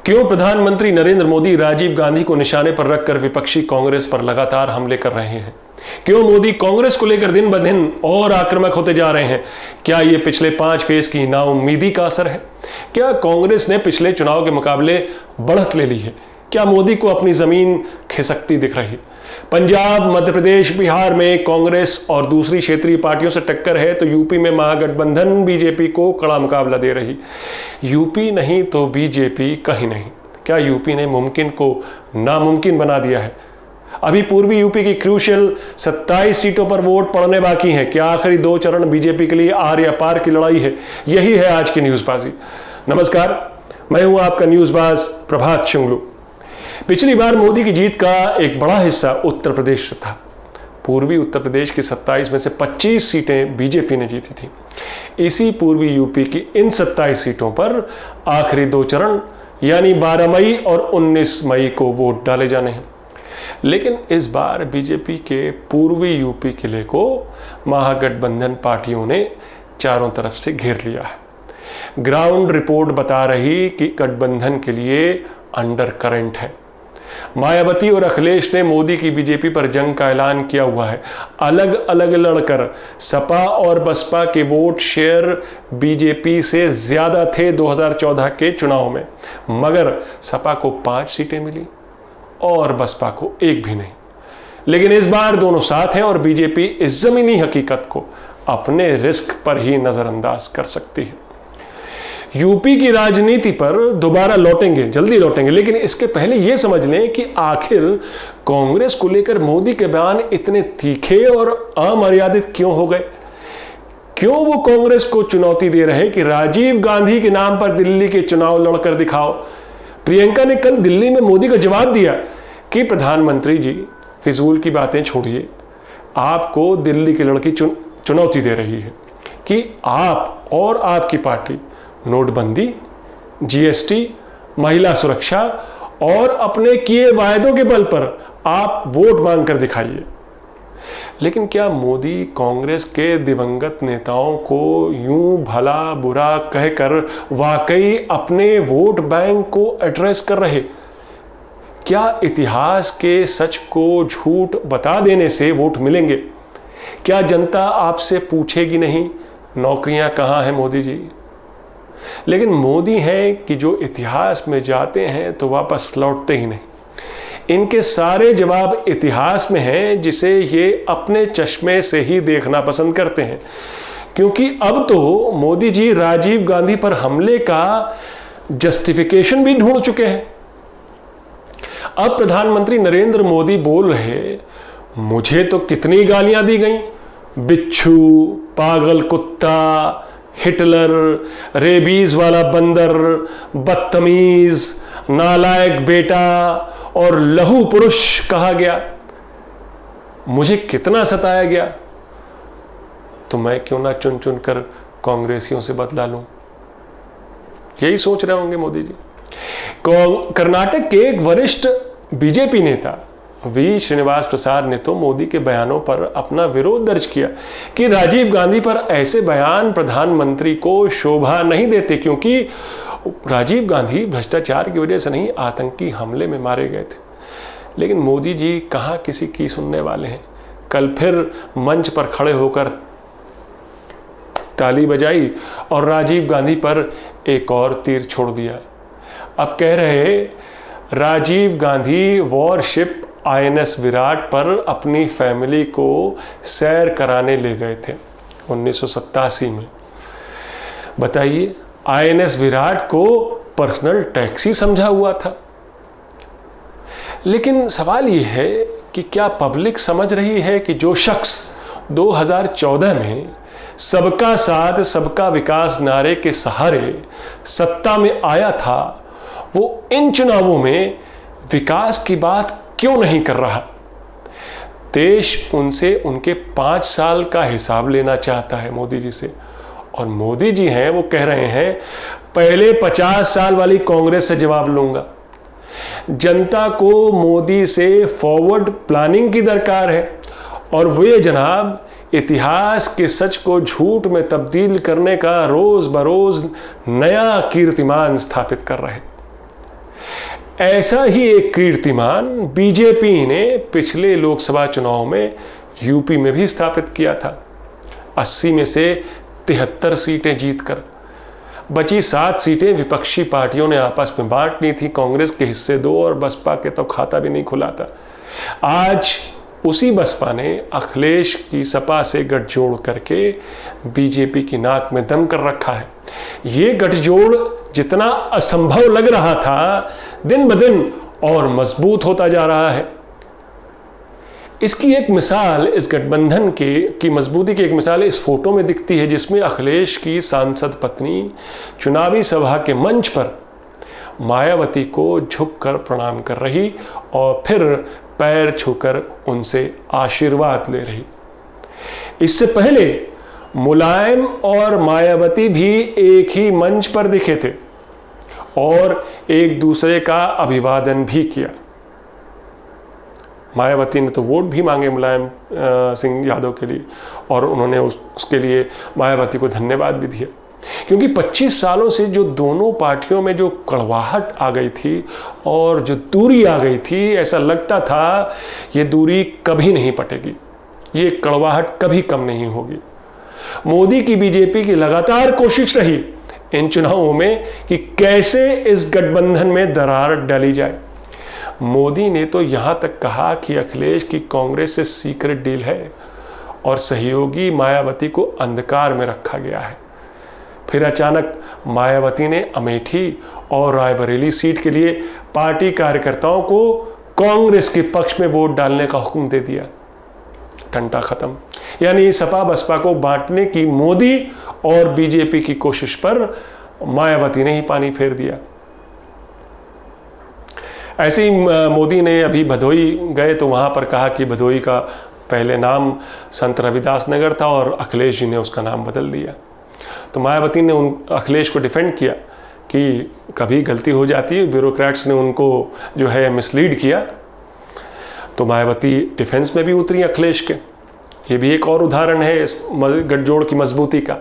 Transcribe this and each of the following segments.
क्यों प्रधानमंत्री नरेंद्र मोदी राजीव गांधी को निशाने पर रखकर विपक्षी कांग्रेस पर लगातार हमले कर रहे हैं? क्यों मोदी कांग्रेस को लेकर दिन ब दिन और आक्रामक होते जा रहे हैं? क्या ये पिछले 5 फेज की नाउम्मीदी का असर है? क्या कांग्रेस ने पिछले चुनाव के मुकाबले बढ़त ले ली है? क्या मोदी को अपनी जमीन खिसकती दिख रही है? पंजाब, मध्य प्रदेश, बिहार में कांग्रेस और दूसरी क्षेत्रीय पार्टियों से टक्कर है तो यूपी में महागठबंधन बीजेपी को कड़ा मुकाबला दे रही। यूपी नहीं तो बीजेपी कहीं नहीं। क्या यूपी ने मुमकिन को नामुमकिन बना दिया है? अभी पूर्वी यूपी की क्रूशियल 27 सीटों पर वोट पड़ने बाकी हैं। क्या आखिरी 2 चरण बीजेपी के लिए आर या पार की लड़ाई है? यही है आज की न्यूज़बाजी। नमस्कार, मैं हूं आपका न्यूज़बाज प्रभात शुंगलू। पिछली बार मोदी की जीत का एक बड़ा हिस्सा उत्तर प्रदेश से था। पूर्वी उत्तर प्रदेश की 27 में से 25 सीटें बीजेपी ने जीती थी। इसी पूर्वी यूपी की इन 27 सीटों पर आखिरी 2 चरण यानी 12 मई और 19 मई को वोट डाले जाने हैं। लेकिन इस बार बीजेपी के पूर्वी यूपी किले को महागठबंधन पार्टियों ने चारों तरफ से घेर लिया है। ग्राउंड रिपोर्ट बता रही कि गठबंधन के लिए अंडर करंट है। मायावती और अखिलेश ने मोदी की बीजेपी पर जंग का ऐलान किया हुआ है। अलग अलग लड़कर सपा और बसपा के वोट शेयर बीजेपी से ज्यादा थे 2014 के चुनाव में, मगर सपा को 5 सीटें मिली और बसपा को 1 भी नहीं। लेकिन इस बार दोनों साथ हैं और बीजेपी इस जमीनी हकीकत को अपने रिस्क पर ही नजरअंदाज कर सकती है। यूपी की राजनीति पर दोबारा लौटेंगे, जल्दी लौटेंगे, लेकिन इसके पहले यह समझ लें कि आखिर कांग्रेस को लेकर मोदी के बयान इतने तीखे और अमर्यादित क्यों हो गए? क्यों वो कांग्रेस को चुनौती दे रहे कि राजीव गांधी के नाम पर दिल्ली के चुनाव लड़कर दिखाओ? प्रियंका ने कल दिल्ली में मोदी को जवाब दिया कि प्रधानमंत्री जी, फिजूल की बातें छोड़िए, आपको दिल्ली की लड़की चुनौती दे रही है कि आप और आपकी पार्टी नोटबंदी, जीएसटी, महिला सुरक्षा और अपने किए वायदों के बल पर आप वोट मांग कर दिखाइए। लेकिन क्या मोदी कांग्रेस के दिवंगत नेताओं को यूं भला बुरा कहकर वाकई अपने वोट बैंक को एड्रेस कर रहे? क्या इतिहास के सच को झूठ बता देने से वोट मिलेंगे? क्या जनता आपसे पूछेगी नहीं, नौकरियां कहां हैं मोदी जी? लेकिन मोदी हैं कि जो इतिहास में जाते हैं तो वापस लौटते ही नहीं। इनके सारे जवाब इतिहास में हैं, जिसे ये अपने चश्मे से ही देखना पसंद करते हैं। क्योंकि अब तो मोदी जी राजीव गांधी पर हमले का जस्टिफिकेशन भी ढूंढ चुके हैं। अब प्रधानमंत्री नरेंद्र मोदी बोल रहे, मुझे तो कितनी गालियां दी गई, बिच्छू, पागल कुत्ता, हिटलर, रेबीज वाला बंदर, बदतमीज, नालायक बेटा और लहू पुरुष कहा गया। मुझे कितना सताया गया, तो मैं क्यों ना चुन चुन कर कांग्रेसियों से बदला लूं? यही सोच रहे होंगे मोदी जी। कर्नाटक के एक वरिष्ठ बीजेपी नेता वी श्रीनिवास प्रसाद ने तो मोदी के बयानों पर अपना विरोध दर्ज किया कि राजीव गांधी पर ऐसे बयान प्रधानमंत्री को शोभा नहीं देते, क्योंकि राजीव गांधी भ्रष्टाचार की वजह से नहीं, आतंकी हमले में मारे गए थे। लेकिन मोदी जी कहां किसी की सुनने वाले हैं। कल फिर मंच पर खड़े होकर ताली बजाई और राजीव गांधी पर एक और तीर छोड़ दिया। अब कह रहे राजीव गांधी वॉरशिप आईएनएस विराट पर अपनी फैमिली को सैर कराने ले गए थे 1987 में। बताइए, आईएनएस विराट को पर्सनल टैक्सी समझा हुआ था। लेकिन सवाल यह है कि क्या पब्लिक समझ रही है कि जो शख्स 2014 में सबका साथ सबका विकास नारे के सहारे सत्ता में आया था, वो इन चुनावों में विकास की बात क्यों नहीं कर रहा? देश उनसे उनके 5 साल का हिसाब लेना चाहता है मोदी जी से। और मोदी जी हैं, वो कह रहे हैं पहले 50 साल वाली कांग्रेस से जवाब लूंगा। जनता को मोदी से फॉरवर्ड प्लानिंग की दरकार है और वे जनाब इतिहास के सच को झूठ में तब्दील करने का रोज बरोज नया कीर्तिमान स्थापित कर रहे। ऐसा ही एक कीर्तिमान बीजेपी ने पिछले लोकसभा चुनाव में यूपी में भी स्थापित किया था। 80 में से 73 सीटें जीतकर बची 7 सीटें विपक्षी पार्टियों ने आपस में बांट ली थी। कांग्रेस के हिस्से 2 और बसपा के तो खाता भी नहीं खुला था। आज उसी बसपा ने अखिलेश की सपा से गठजोड़ करके बीजेपी की नाक में दम कर रखा है। ये गठजोड़ जितना असंभव लग रहा था, दिन ब दिन और मजबूत होता जा रहा है। इसकी एक मिसाल, इस गठबंधन की मजबूती की एक मिसाल इस फोटो में दिखती है, जिसमें अखिलेश की सांसद पत्नी चुनावी सभा के मंच पर मायावती को झुककर प्रणाम कर रही और फिर पैर छूकर उनसे आशीर्वाद ले रही। इससे पहले मुलायम और मायावती भी एक ही मंच पर दिखे थे और एक दूसरे का अभिवादन भी किया। मायावती ने तो वोट भी मांगे मुलायम सिंह यादव के लिए और उन्होंने उसके लिए मायावती को धन्यवाद भी दिया, क्योंकि 25 सालों से जो दोनों पार्टियों में जो कड़वाहट आ गई थी और जो दूरी आ गई थी, ऐसा लगता था ये दूरी कभी नहीं पटेगी, ये कड़वाहट कभी कम नहीं होगी। मोदी की बीजेपी की लगातार कोशिश रही इन चुनावों में कि कैसे इस गठबंधन में दरार डाली जाए। मोदी ने तो यहां तक कहा कि अखिलेश की कांग्रेस से सीक्रेट डील है और सहयोगी मायावती को अंधकार में रखा गया है। फिर अचानक मायावती ने अमेठी और रायबरेली सीट के लिए पार्टी कार्यकर्ताओं को कांग्रेस के पक्ष में वोट डालने का हुक्म दे दिया। टंटा खत्म। यानी सपा बसपा को बांटने की मोदी और बीजेपी की कोशिश पर मायावती ने ही पानी फेर दिया। ऐसे ही मोदी ने अभी भदोई गए तो वहां पर कहा कि भदोई का पहले नाम संत रविदास नगर था और अखिलेश जी ने उसका नाम बदल दिया। तो मायावती ने अखिलेश को डिफेंड किया कि कभी गलती हो जाती है, ब्यूरोक्रेट्स ने उनको जो है मिसलीड किया। तो मायावती डिफेंस में भी उतरी अखिलेश के। ये भी एक और उदाहरण है इस गठजोड़ की मजबूती का।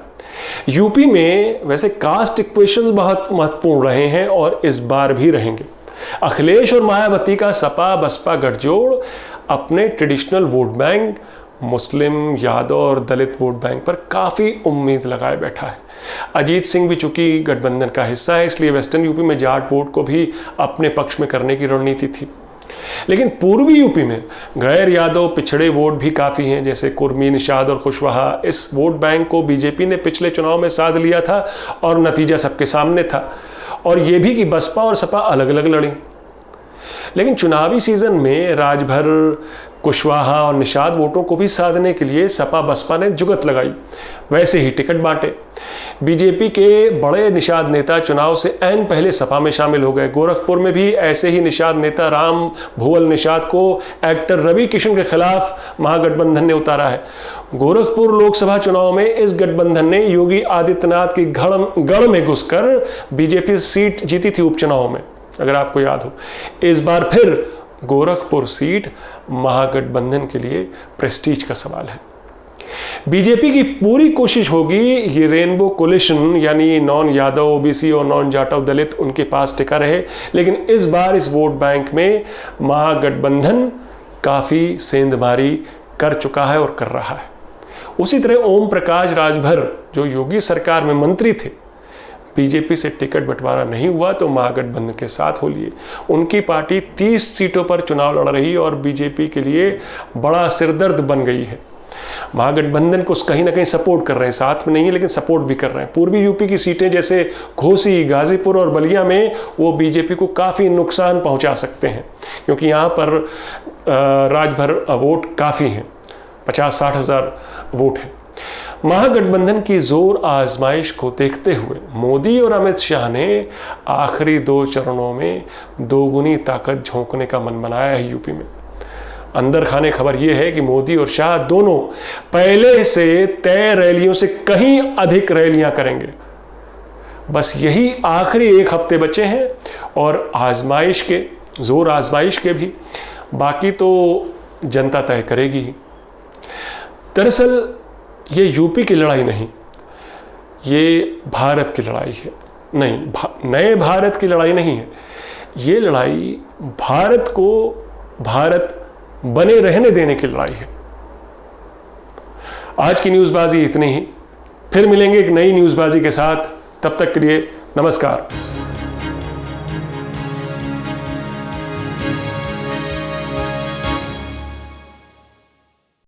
यूपी में वैसे कास्ट इक्वेशंस बहुत महत्वपूर्ण रहे हैं और इस बार भी रहेंगे। अखिलेश और मायावती का सपा बसपा गठजोड़ अपने ट्रेडिशनल वोट बैंक मुस्लिम, यादव और दलित वोट बैंक पर काफ़ी उम्मीद लगाए बैठा है। अजीत सिंह भी चूंकि गठबंधन का हिस्सा है, इसलिए वेस्टर्न यूपी में जाट वोट को भी अपने पक्ष में करने की रणनीति थी। लेकिन पूर्वी यूपी में गैर यादव पिछड़े वोट भी काफ़ी हैं, जैसे कुर्मी, निषाद और कुशवाहा। इस वोट बैंक को बीजेपी ने पिछले चुनाव में साध लिया था और नतीजा सबके सामने था। और ये भी कि बसपा और सपा अलग अलग लड़ी। लेकिन चुनावी सीजन में राजभर, कुशवाहा और निषाद वोटों को भी साधने के लिए सपा बसपा ने जुगत लगाई, वैसे ही टिकट बांटे। बीजेपी के बड़े निषाद नेता चुनाव से ऐन पहले सपा में शामिल हो गए। गोरखपुर में भी ऐसे ही निषाद नेता राम भुवल निषाद को एक्टर रवि किशन के खिलाफ महागठबंधन ने उतारा है। गोरखपुर लोकसभा चुनाव में इस गठबंधन ने योगी आदित्यनाथ की गढ़ में घुसकर बीजेपी सीट जीती थी उपचुनाव में, अगर आपको याद हो। इस बार फिर गोरखपुर सीट महागठबंधन के लिए प्रेस्टीज का सवाल है। बीजेपी की पूरी कोशिश होगी ये रेनबो कोलिशन, यानी नॉन यादव ओबीसी और नॉन जाटव दलित उनके पास टिका रहे। लेकिन इस बार इस वोट बैंक में महागठबंधन काफ़ी सेंधमारी कर चुका है और कर रहा है। उसी तरह ओम प्रकाश राजभर जो योगी सरकार में मंत्री थे, बीजेपी से टिकट बंटवारा नहीं हुआ तो महागठबंधन के साथ हो लिए। उनकी पार्टी 30 सीटों पर चुनाव लड़ रही और बीजेपी के लिए बड़ा सिरदर्द बन गई है। महागठबंधन को कहीं ना कहीं सपोर्ट कर रहे हैं, साथ में नहीं है लेकिन सपोर्ट भी कर रहे हैं। पूर्वी यूपी की सीटें जैसे घोसी, गाजीपुर और बलिया में वो बीजेपी को काफ़ी नुकसान पहुंचा सकते हैं, क्योंकि यहाँ पर राजभर वोट काफ़ी हैं, 50-60 हज़ार वोट हैं। महागठबंधन की जोर आजमाइश को देखते हुए मोदी और अमित शाह ने आखिरी 2 चरणों में दोगुनी ताकत झोंकने का मन बनाया है यूपी में। अंदर खाने खबर यह है कि मोदी और शाह दोनों पहले से तय रैलियों से कहीं अधिक रैलियां करेंगे। बस यही आखिरी 1 हफ्ते बचे हैं और आजमाइश के, जोर आजमाइश के भी, बाकी तो जनता तय करेगी ही। दरअसल ये यूपी की लड़ाई नहीं, ये भारत की लड़ाई है। नहीं, नए भारत की लड़ाई नहीं है, ये लड़ाई भारत को भारत बने रहने देने की लड़ाई है। आज की न्यूज़बाजी इतनी ही, फिर मिलेंगे एक नई न्यूज़बाजी के साथ। तब तक के लिए नमस्कार।